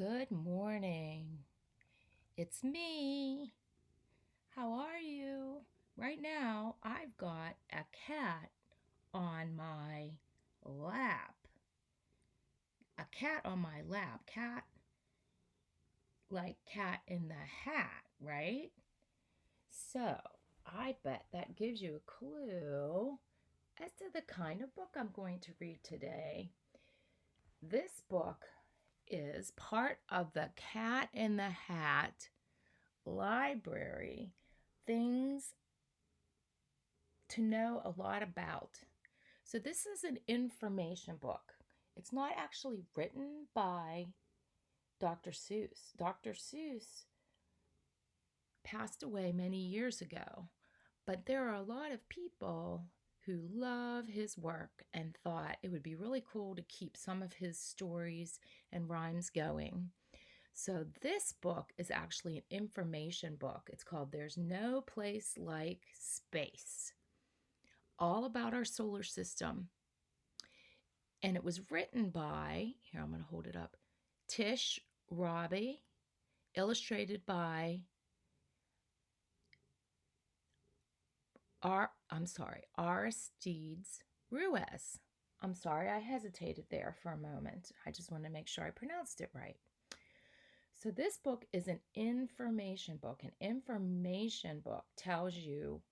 Good morning. It's me. How are you? Right now, I've got a cat on my lap. A cat on my lap. Cat, like Cat in the Hat, right? So, I bet that gives you a clue as to the kind of book I'm going to read today. This book is part of the Cat in the Hat library, things to know a lot about. So, this is an information book. It's not actually written by Dr. Seuss. Dr. Seuss passed away many years ago, but there are a lot of people who love his work and thought it would be really cool to keep some of his stories and rhymes going. So, this book is actually an information book. It's called There's No Place Like Space, all about our solar system. And it was written by, here, I'm going to hold it up, Tish Rabe, illustrated by Aristides Ruiz. I'm sorry, I hesitated there for a moment. I just want to make sure I pronounced it right. So, this book is an information book. An information book tells you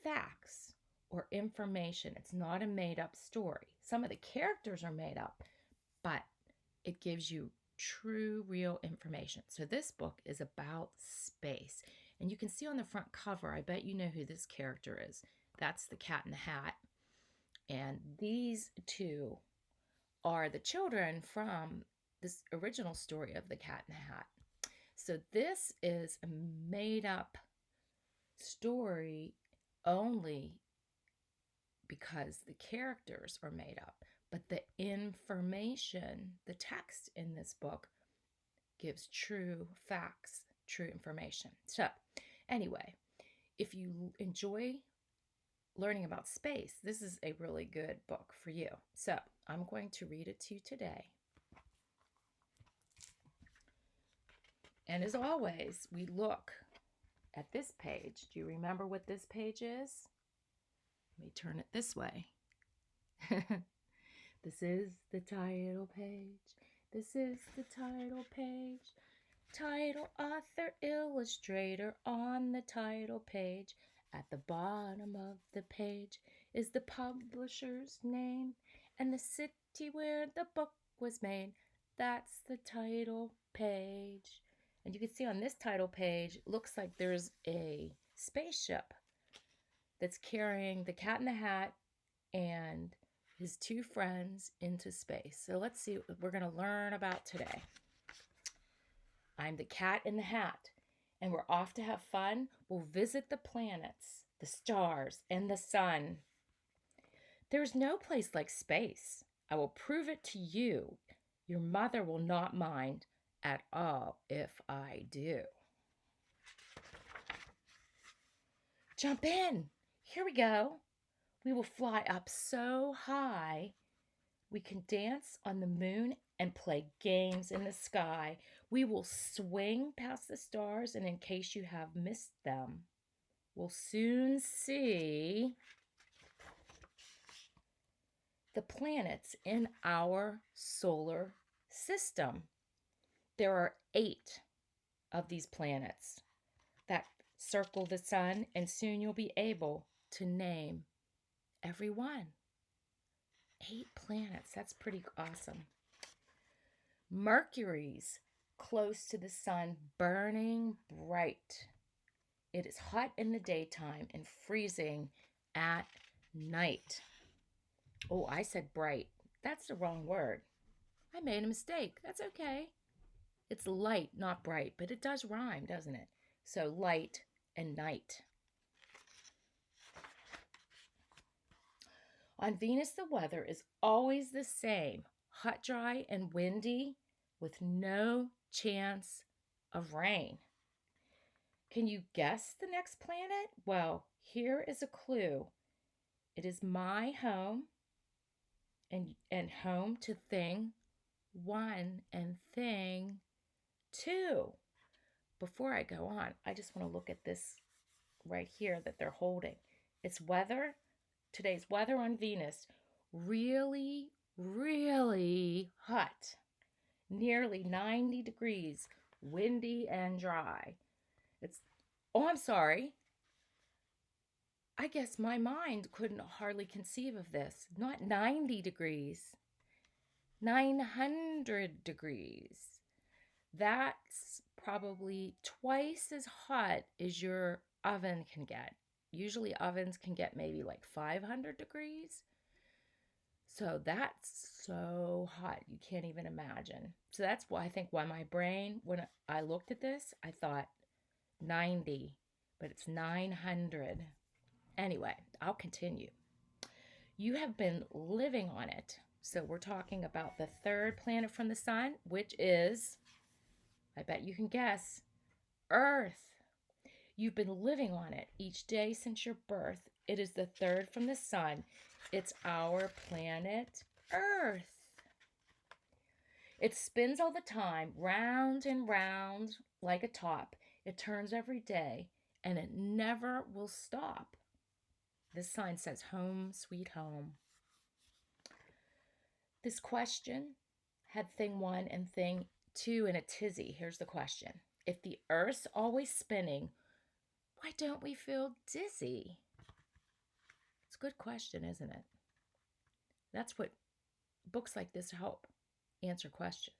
facts or information. It's not a made up story. Some of the characters are made up, but it gives you true, real information. So, this book is about space. And you can see on the front cover, I bet you know who this character is. That's the Cat in the Hat. And these two are the children from this original story of the Cat in the Hat. So this is a made up story only because the characters are made up, but the information, the text in this book gives true facts, true information. So, anyway, if you enjoy learning about space, this is a really good book for you. So, I'm going to read it to you today. And as always, we look at this page. Do you remember what this page is? Let me turn it this way. This is the title page. This is the title page. Title, author, illustrator on the title page. At the bottom of the page is the publisher's name and the city where the book was made. That's the title page. And you can see on this title page, it looks like there's a spaceship that's carrying the Cat in the Hat and his two friends into space. So let's see what we're going to learn about today. I'm the Cat in the Hat, and we're off to have fun. We'll visit the planets, the stars, and the sun. There's no place like space. I will prove it to you. Your mother will not mind at all if I do. Jump in. Here we go. We will fly up so high we can dance on the moon and play games in the sky. We will swing past the stars, and in case you have missed them, we'll soon see the planets in our solar system. There are 8 of these planets that circle the sun, and soon you'll be able to name every one. 8 planets. That's pretty awesome. Mercury's close to the sun, burning bright. It is hot in the daytime and freezing at night. Oh, I said bright. That's the wrong word. I made a mistake. That's okay. It's light, not bright, but it does rhyme, doesn't it? So light and night. On Venus, the weather is always the same, hot, dry, and windy with no chance of rain. Can you guess the next planet? Well, here is a clue. It is my home and home to thing 1 and thing 2. Before I go on, I just want to look at this right here that they're holding. It's weather. Today's weather on Venus. Really, really hot. Nearly 90 degrees, windy and dry. Oh, I'm sorry. I guess my mind couldn't hardly conceive of this. Not 90 degrees, 900 degrees. That's probably twice as hot as your oven can get. Usually ovens can get maybe like 500 degrees. So that's so hot. You can't even imagine. So that's why I think why my brain, when I looked at this, I thought 90, but it's 900. Anyway, I'll continue. You have been living on it. So we're talking about the third planet from the sun, which is, I bet you can guess, Earth. You've been living on it each day since your birth. It is the third from the sun. It's our planet Earth. It spins all the time, round and round like a top. It turns every day, and it never will stop. This sign says home, sweet home. This question had thing 1 and thing 2 in a tizzy. Here's the question. If the Earth's always spinning, why don't we feel dizzy? It's a good question, isn't it? That's what books like this help answer questions.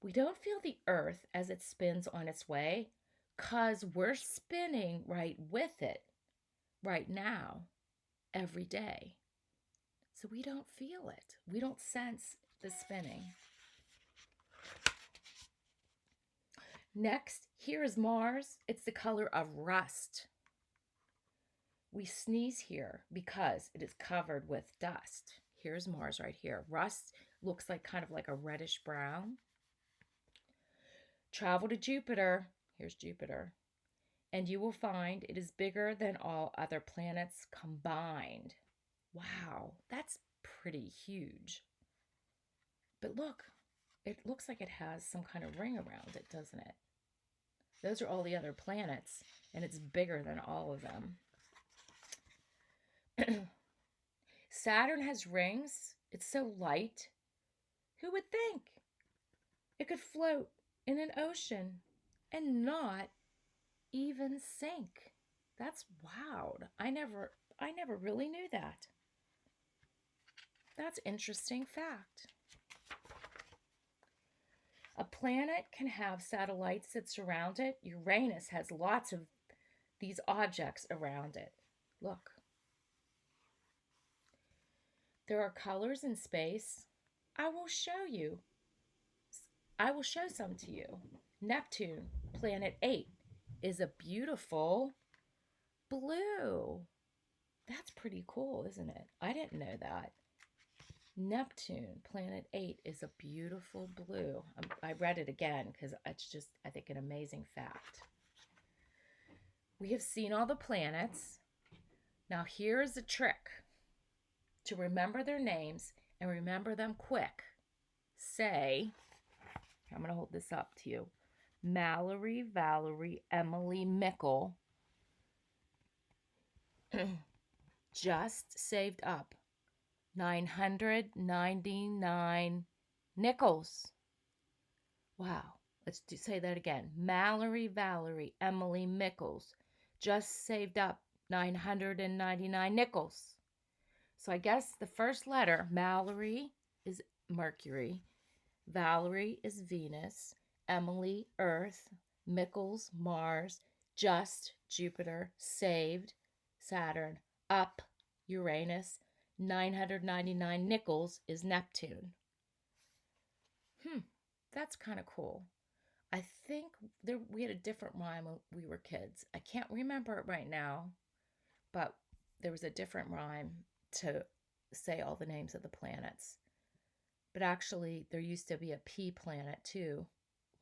We don't feel the Earth as it spins on its way because we're spinning right with it right now, every day. So we don't feel it. We don't sense the spinning. Next, here is Mars. It's the color of rust. We sneeze here because it is covered with dust. Here's Mars right here. Rust looks like kind of like a reddish brown. Travel to Jupiter. Here's Jupiter. And you will find it is bigger than all other planets combined. Wow, that's pretty huge. But look, it looks like it has some kind of ring around it, doesn't it? Those are all the other planets, and it's bigger than all of them. Saturn has rings. It's so light. Who would think it could float in an ocean and not even sink? That's wild. I never really knew that. That's interesting fact. A planet can have satellites that surround it. Uranus has lots of these objects around it. Look. There are colors in space. I will show you. I will show some to you. Neptune, planet 8, is a beautiful blue. That's pretty cool, isn't it? I didn't know that. Neptune, planet 8, is a beautiful blue. I read it again because it's just, I think, an amazing fact. We have seen all the planets. Now, here's a trick to remember their names and remember them quick. Say, I'm going to hold this up to you. Mallory, Valerie, Emily, Mickle just saved up 999 nickels. Wow. Let's say that again. Mallory, Valerie, Emily, Mickles just saved up 999 nickels. So I guess the first letter, Mallory, is Mercury. Valerie is Venus. Emily, Earth. Mickles, Mars. Just, Jupiter. Saved, Saturn. Up, Uranus. 999 nickels is Neptune. That's kind of cool. I think we had a different rhyme when we were kids. I can't remember it right now, but there was a different rhyme to say all the names of the planets. But actually, there used to be a P planet too.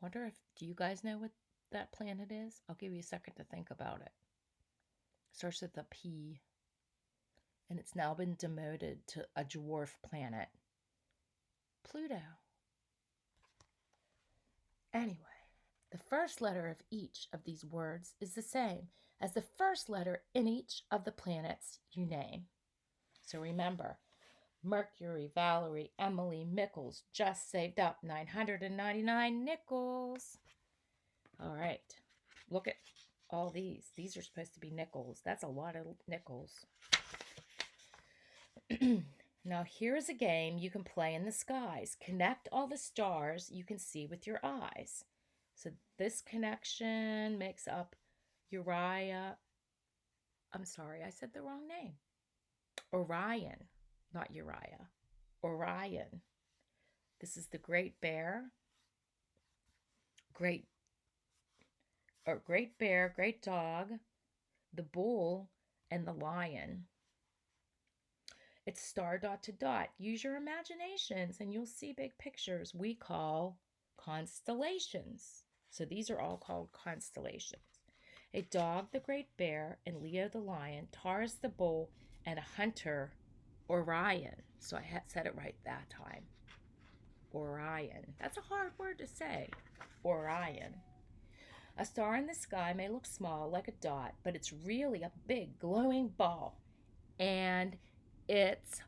Do you guys know what that planet is? I'll give you a second to think about it. Starts with a P, and it's now been demoted to a dwarf planet. Pluto. Anyway, the first letter of each of these words is the same as the first letter in each of the planets you name. So remember, Mercury, Valerie, Emily, Mickles just saved up 999 nickels. All right, look at all these. These are supposed to be nickels. That's a lot of nickels. Now, here's a game you can play in the skies. Connect all the stars you can see with your eyes. So this connection makes up Uriah. I'm sorry, I said the wrong name. Orion, not Uriah. Orion. This is the Great Bear. Great Bear, Great Dog, the Bull, and the Lion. It's star dot to dot. Use your imaginations and you'll see big pictures we call constellations. So these are all called constellations. A dog, the Great Bear, and Leo the Lion, Taurus the Bull, and a hunter, Orion. So I said it right that time. Orion. That's a hard word to say. Orion. A star in the sky may look small, like a dot, but it's really a big glowing ball. And it's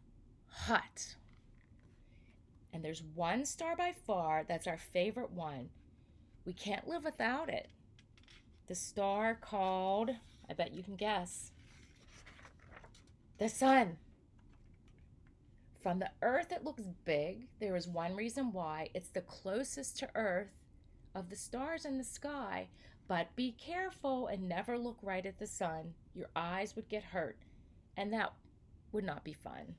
hot. And there's one star by far that's our favorite one. We can't live without it. The star called, I bet you can guess, the sun. From the Earth, it looks big. There is one reason why. It's the closest to Earth of the stars in the sky. But be careful and never look right at the sun. Your eyes would get hurt, and that would not be fun.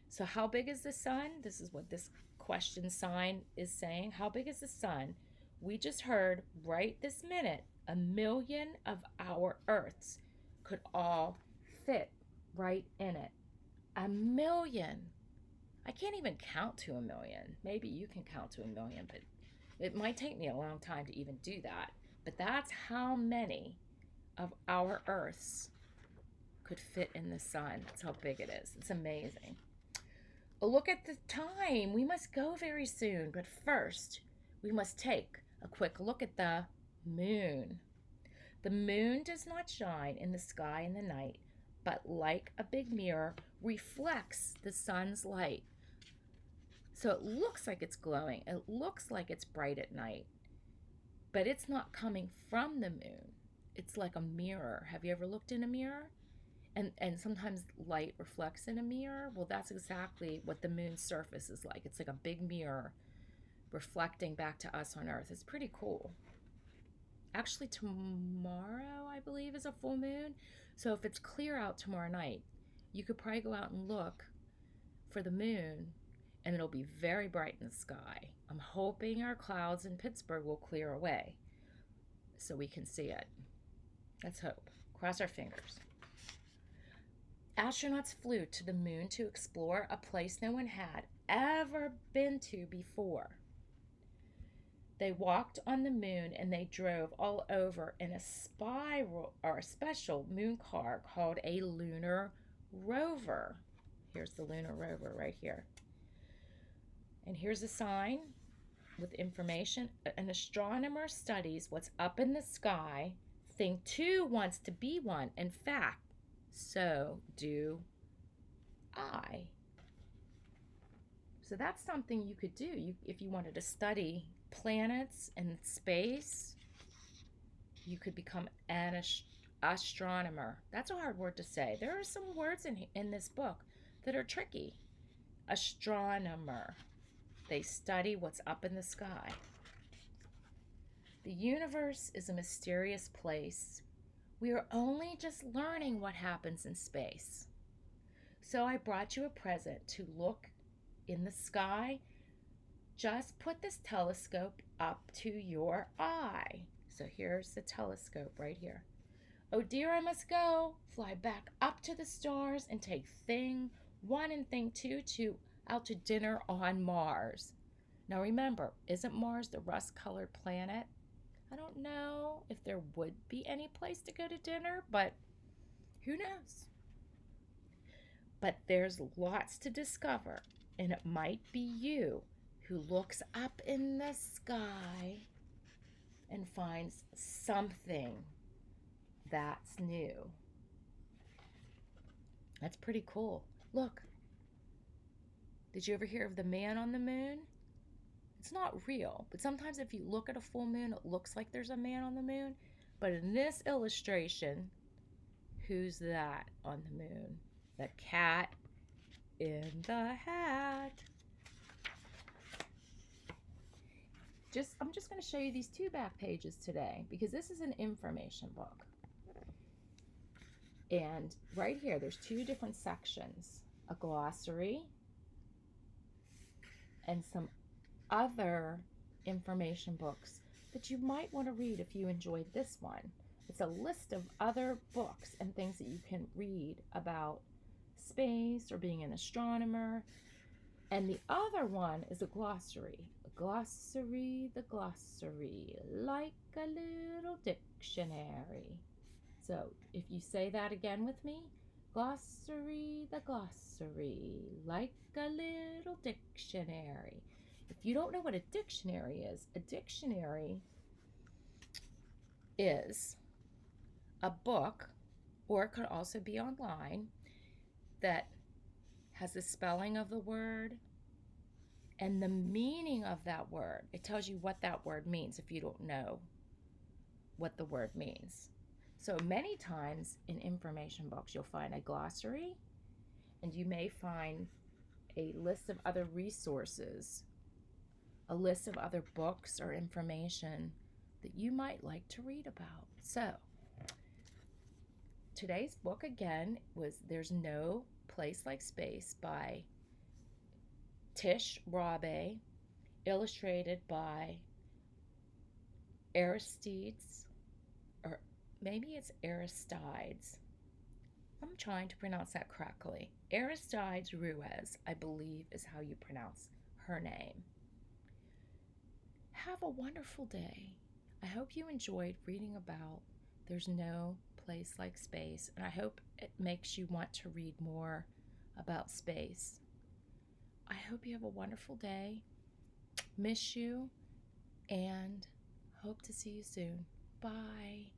So how big is the sun? This is what this question sign is saying. How big is the sun? We just heard right this minute, 1 million of our Earths could all fit right in it. 1 million. I can't even count to 1 million. Maybe you can count to 1 million, but it might take me a long time to even do that. But that's how many of our Earths could fit in the sun. That's how big it is. It's amazing. A look at the time. We must go very soon. But first, we must take a quick look at the moon. The moon does not shine in the sky in the night, but like a big mirror, reflects the sun's light. So it looks like it's glowing. It looks like it's bright at night, but it's not coming from the moon. It's like a mirror. Have you ever looked in a mirror? And sometimes light reflects in a mirror. Well, that's exactly what the moon's surface is like. It's like a big mirror reflecting back to us on Earth. It's pretty cool. Actually, tomorrow, I believe, is a full moon. So if it's clear out tomorrow night, you could probably go out and look for the moon, and it'll be very bright in the sky. I'm hoping our clouds in Pittsburgh will clear away so we can see it. Let's hope. Cross our fingers. Astronauts flew to the moon to explore a place no one had ever been to before. They walked on the moon and they drove all over in a spiral or a special moon car called a lunar rover. Here's the lunar rover right here. And here's a sign with information. An astronomer studies what's up in the sky. Thing 2 wants to be one. In fact, so do I. So that's something you could do. If you wanted to study planets and space, you could become an astronomer. That's a hard word to say. There are some words in this book that are tricky. Astronomer. They study what's up in the sky. The universe is a mysterious place. We are only just learning what happens in space. So I brought you a present to look in the sky. Just put this telescope up to your eye. So here's the telescope right here. Oh dear, I must go. Fly back up to the stars and take thing 1 and thing 2 out to dinner on Mars. Now remember, isn't Mars the rust-colored planet? I don't know if there would be any place to go to dinner, but who knows? But there's lots to discover, and it might be you who looks up in the sky and finds something that's new. That's pretty cool. Look, did you ever hear of the man on the moon? It's not real, but sometimes if you look at a full moon, it looks like there's a man on the moon. But in this illustration, who's that on the moon? The cat in the hat. I'm just going to show you these 2 back pages today because this is an information book. And right here, there's 2 different sections, a glossary and some other information books that you might want to read if you enjoyed this one. It's a list of other books and things that you can read about space or being an astronomer. And the other one is a glossary. The glossary, like a little dictionary. So if you say that again with me, glossary, like a little dictionary. If you don't know what a dictionary is a book, or it could also be online, that has the spelling of the word and the meaning of that word. It tells you what that word means if you don't know what the word means. So many times in information books, you'll find a glossary, and you may find a list of other resources, a list of other books or information that you might like to read about. So today's book again was There's No Place Like Space by Tish Rabe, illustrated by Aristides, or maybe it's Aristides. I'm trying to pronounce that correctly. Aristides Ruiz, I believe, is how you pronounce her name. Have a wonderful day. I hope you enjoyed reading about There's No Place Like Space, and I hope it makes you want to read more about space. I hope you have a wonderful day. Miss you, and hope to see you soon. Bye.